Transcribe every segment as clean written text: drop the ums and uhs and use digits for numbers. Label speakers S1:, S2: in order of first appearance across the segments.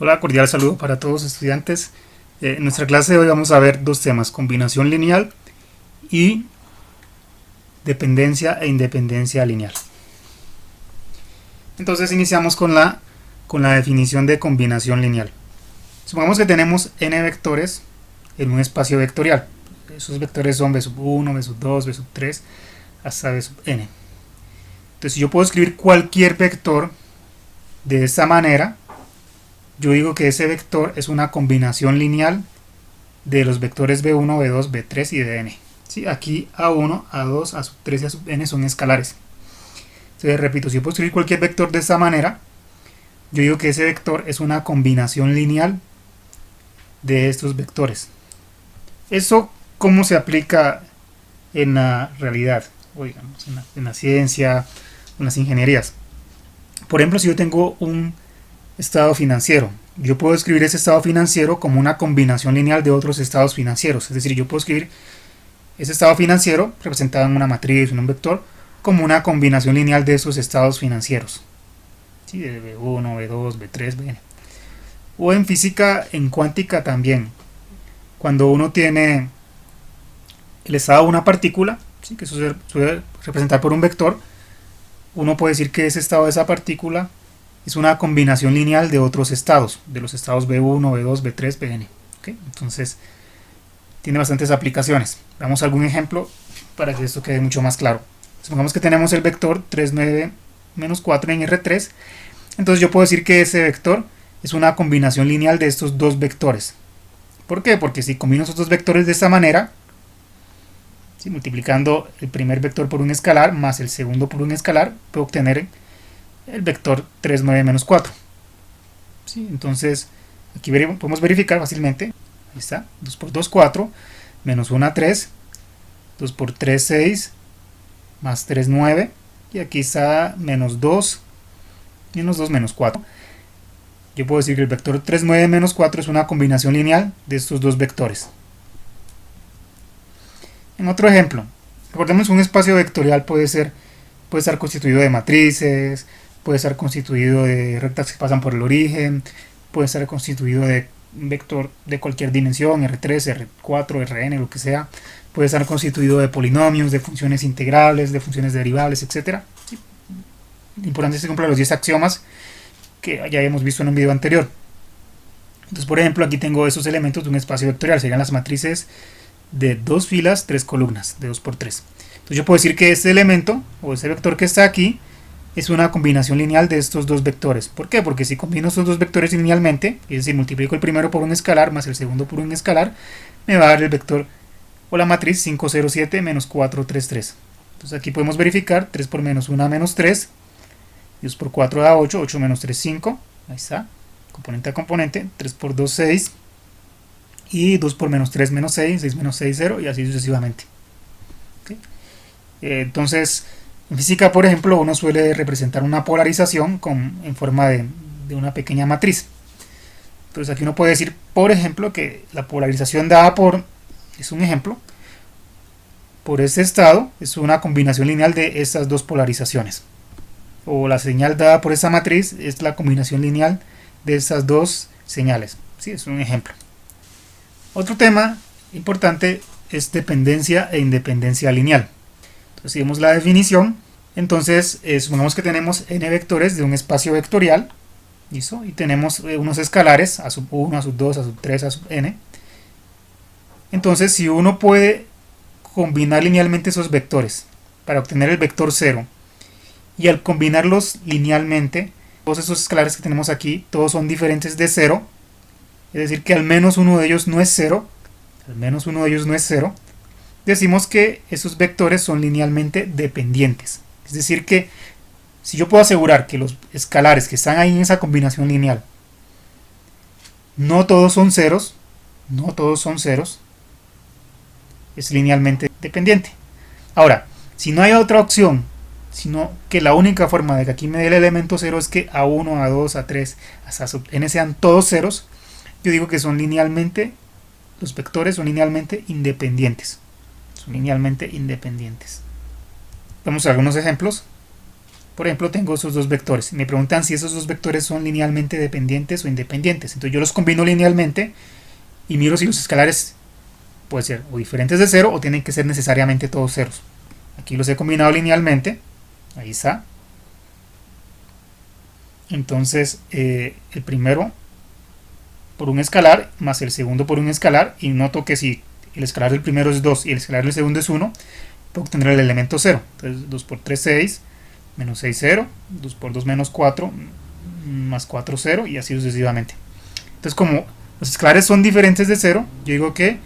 S1: Hola, cordial saludo para todos los estudiantes. En nuestra clase de hoy vamos a ver dos temas: combinación lineal y dependencia e independencia lineal. Entonces iniciamos con la definición de combinación lineal. Supongamos que tenemos n vectores en un espacio vectorial. Esos vectores son v sub 1, v sub 2, v sub 3 hasta v sub n. Entonces, si yo puedo escribir cualquier vector de esta manera, yo digo que ese vector es una combinación lineal de los vectores v1, v2, v3 y de n. ¿Sí? Aquí a1, a2, a sub 3 y a sub n son escalares. Entonces, repito, si yo puedo escribir cualquier vector de esta manera, yo digo que ese vector es una combinación lineal de estos vectores. ¿Eso cómo se aplica en la realidad? O digamos, en la ciencia, en las ingenierías. Por ejemplo, si yo tengo un estado financiero, yo puedo escribir ese estado financiero como una combinación lineal de otros estados financieros. Es decir, yo puedo escribir ese estado financiero representado en una matriz, en un vector, como una combinación lineal de esos estados financieros. ¿Sí? De V1, V2, V3, Vn. O en física, en cuántica también. Cuando uno tiene el estado de una partícula, ¿sí? Que eso se suele representar por un vector, uno puede decir que ese estado de esa partícula es una combinación lineal de otros estados, de los estados V1, V2, V3, Vn. ¿Okay? Entonces, tiene bastantes aplicaciones. Damos algún ejemplo para que esto quede mucho más claro. Supongamos que tenemos el vector 3, 9, menos 4 en R3. Entonces yo puedo decir que ese vector es una combinación lineal de estos dos vectores. ¿Por qué? Porque si combino esos dos vectores de esta manera, ¿sí? Multiplicando el primer vector por un escalar más el segundo por un escalar, puedo obtener el vector 3, 9, menos 4. ¿Sí? Entonces, aquí podemos verificar fácilmente. Ahí está, 2 por 2, 4, menos 1, 3, 2 por 3, 6, más 3, 9, y aquí está menos 2, menos 2, menos 4. Yo puedo decir que el vector 3, 9, menos 4 es una combinación lineal de estos dos vectores. En otro ejemplo, recordemos que un espacio vectorial puede estar constituido de matrices, puede estar constituido de rectas que pasan por el origen, puede estar constituido de un vector de cualquier dimensión, R3, R4, Rn, lo que sea. Puede estar constituido de polinomios, de funciones integrables, de funciones derivables, etc. ¿Sí? Lo importante es que cumpla los 10 axiomas que ya hemos visto en un video anterior. Entonces, por ejemplo, aquí tengo esos elementos de un espacio vectorial. Serían las matrices de 2 filas, 3 columnas, de 2 por 3. Entonces yo puedo decir que este elemento, o este vector que está aquí, es una combinación lineal de estos dos vectores. ¿Por qué? Porque si combino estos dos vectores linealmente, es decir, multiplico el primero por un escalar más el segundo por un escalar, me va a dar el vector o la matriz 5, 0, 7, menos 4, 3, 3. Entonces aquí podemos verificar 3 por menos 1 menos 3, 2 por 4 da 8, 8 menos 3, 5, ahí está, componente a componente, 3 por 2, 6, y 2 por menos 3 menos 6, 6 menos 6, 0, y así sucesivamente. ¿Okay? Entonces, en física, por ejemplo, uno suele representar una polarización en forma de una pequeña matriz. Entonces aquí uno puede decir, por ejemplo, que la polarización dada es un ejemplo, por este estado es una combinación lineal de estas dos polarizaciones. O la señal dada por esta matriz es la combinación lineal de estas dos señales. Sí, es un ejemplo. Otro tema importante es dependencia e independencia lineal. Entonces, si vemos la definición, entonces supongamos que tenemos n vectores de un espacio vectorial, ¿listo? Y tenemos unos escalares, a sub 1, a sub 2, a sub 3, a sub n. Entonces, si uno puede combinar linealmente esos vectores para obtener el vector 0, y al combinarlos linealmente, todos esos escalares que tenemos aquí, todos son diferentes de 0, es decir, que al menos uno de ellos no es 0, decimos que esos vectores son linealmente dependientes. Es decir, que si yo puedo asegurar que los escalares que están ahí en esa combinación lineal no todos son ceros, es linealmente dependiente. Ahora, si no hay otra opción, sino que la única forma de que aquí me dé el elemento 0 es que A1, A2, A3, hasta sub n sean todos ceros, yo digo que los vectores son linealmente independientes. Vamos a algunos ejemplos. por ejemplo, tengo esos dos vectores. Me preguntan si esos dos vectores son linealmente dependientes o independientes. Entonces yo los combino linealmente y miro si los escalares pueden ser o diferentes de 0 o tienen que ser necesariamente todos ceros. Aquí los he combinado linealmente. Ahí está. Entonces el primero por un escalar más el segundo por un escalar, y noto que si el escalar del primero es 2 y el escalar del segundo es 1, puedo obtener el elemento 0. Entonces 2 por 3, 6, menos 6, 0, 2 por 2, menos 4, más 4, 0, y así sucesivamente. Entonces, como los escalares son diferentes de 0, yo digo que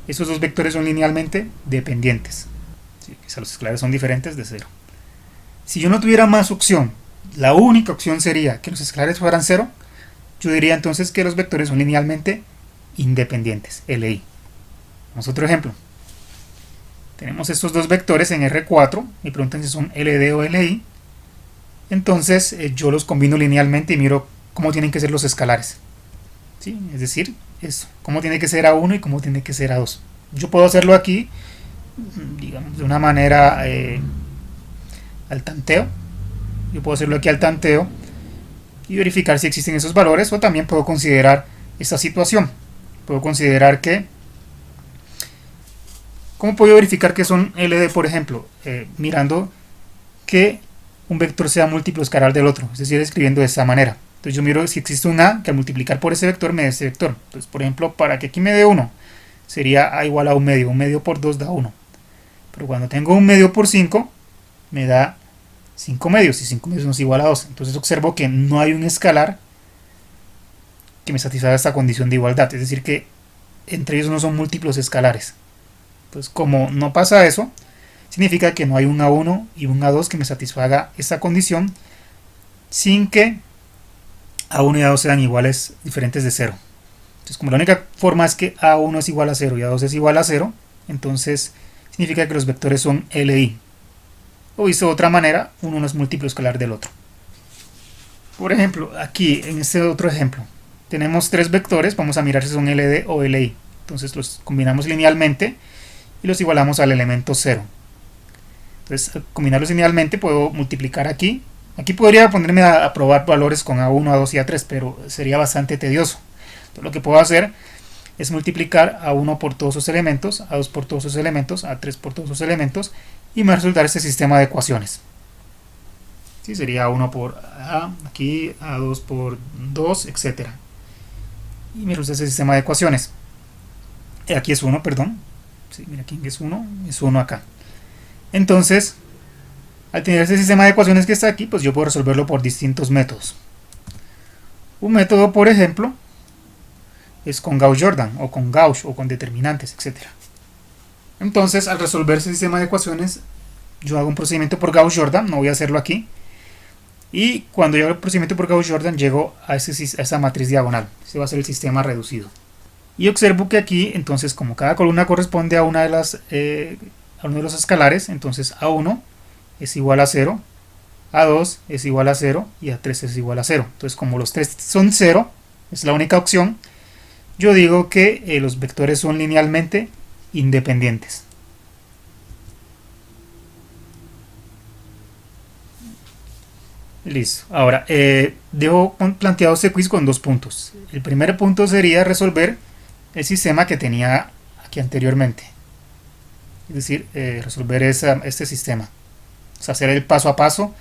S1: esos dos vectores son linealmente dependientes. ¿Sí? O sea, los escalares son diferentes de 0. Si yo no tuviera más opción, la única opción sería que los escalares fueran 0, yo diría entonces que los vectores son linealmente independientes, LI. Vamos a otro ejemplo. Tenemos estos dos vectores en R4, me preguntan si son LD o LI. Entonces yo los combino linealmente y miro cómo tienen que ser los escalares. ¿Sí? Es decir, eso, cómo tiene que ser A1 y cómo tiene que ser A2. Yo puedo hacerlo aquí, digamos, de una manera al tanteo. Yo puedo hacerlo aquí al tanteo y verificar si existen esos valores, o también puedo considerar esta situación. Puedo considerar que, ¿cómo puedo verificar que son LD, por ejemplo? Mirando que un vector sea múltiplo escalar del otro, es decir, escribiendo de esta manera. Entonces yo miro si existe un A que al multiplicar por ese vector me dé ese vector. Entonces, por ejemplo, para que aquí me dé 1, sería A igual a 1 medio por 2 da 1. Pero cuando tengo 1 medio por 5, me da 5 medios, y 5 medios no es igual a 2. Entonces observo que no hay un escalar que me satisfaga esta condición de igualdad, es decir, que entre ellos no son múltiplos escalares. Entonces, como no pasa eso, significa que no hay un A1 y un A2 que me satisfaga esta condición sin que A1 y A2 sean iguales, diferentes de 0. Entonces, como la única forma es que A1 es igual a 0 y A2 es igual a 0, entonces significa que los vectores son LI. O visto de otra manera, uno no es múltiplo escalar del otro. Por ejemplo, aquí en este otro ejemplo, tenemos tres vectores, vamos a mirar si son LD o LI. Entonces los combinamos linealmente y los igualamos al elemento 0. Entonces, al combinarlos linealmente puedo multiplicar aquí. Aquí podría ponerme a probar valores con A1, A2 y A3, pero sería bastante tedioso. Entonces, lo que puedo hacer es multiplicar A1 por todos sus elementos, A2 por todos sus elementos, A3 por todos sus elementos, y me va a resultar este sistema de ecuaciones. ¿Sí? Sería A1 por A, aquí A2 por 2, etc. Y me resulta ese sistema de ecuaciones. Aquí es 1, perdón. Sí, mira, aquí es 1 acá. Entonces, al tener este sistema de ecuaciones que está aquí, pues yo puedo resolverlo por distintos métodos. Un método, por ejemplo, es con Gauss-Jordan, o con Gauss, o con determinantes, etc. Entonces, al resolver ese sistema de ecuaciones, yo hago un procedimiento por Gauss-Jordan, no voy a hacerlo aquí. Y cuando yo hago el procedimiento por Gauss-Jordan, llego a esa matriz diagonal. Ese va a ser el sistema reducido. Y observo que aquí, entonces, como cada columna corresponde a uno de los escalares, entonces A1 es igual a 0, A2 es igual a 0 y A3 es igual a 0. Entonces, como los tres son 0, es la única opción, yo digo que los vectores son linealmente independientes. Listo. Ahora, dejo planteado este quiz con dos puntos. El primer punto sería resolver el sistema que tenía aquí anteriormente. Es decir, resolver este sistema. O sea, hacer el paso a paso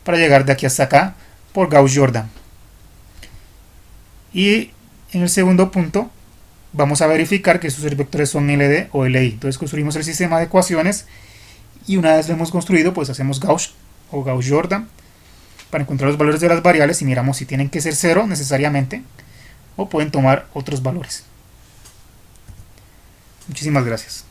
S1: para llegar de aquí hasta acá por Gauss-Jordan. Y en el segundo punto vamos a verificar que sus vectores son LD o LI. Entonces construimos el sistema de ecuaciones y una vez lo hemos construido, pues hacemos Gauss o Gauss-Jordan para encontrar los valores de las variables y miramos si tienen que ser 0 necesariamente o pueden tomar otros valores. Muchísimas gracias.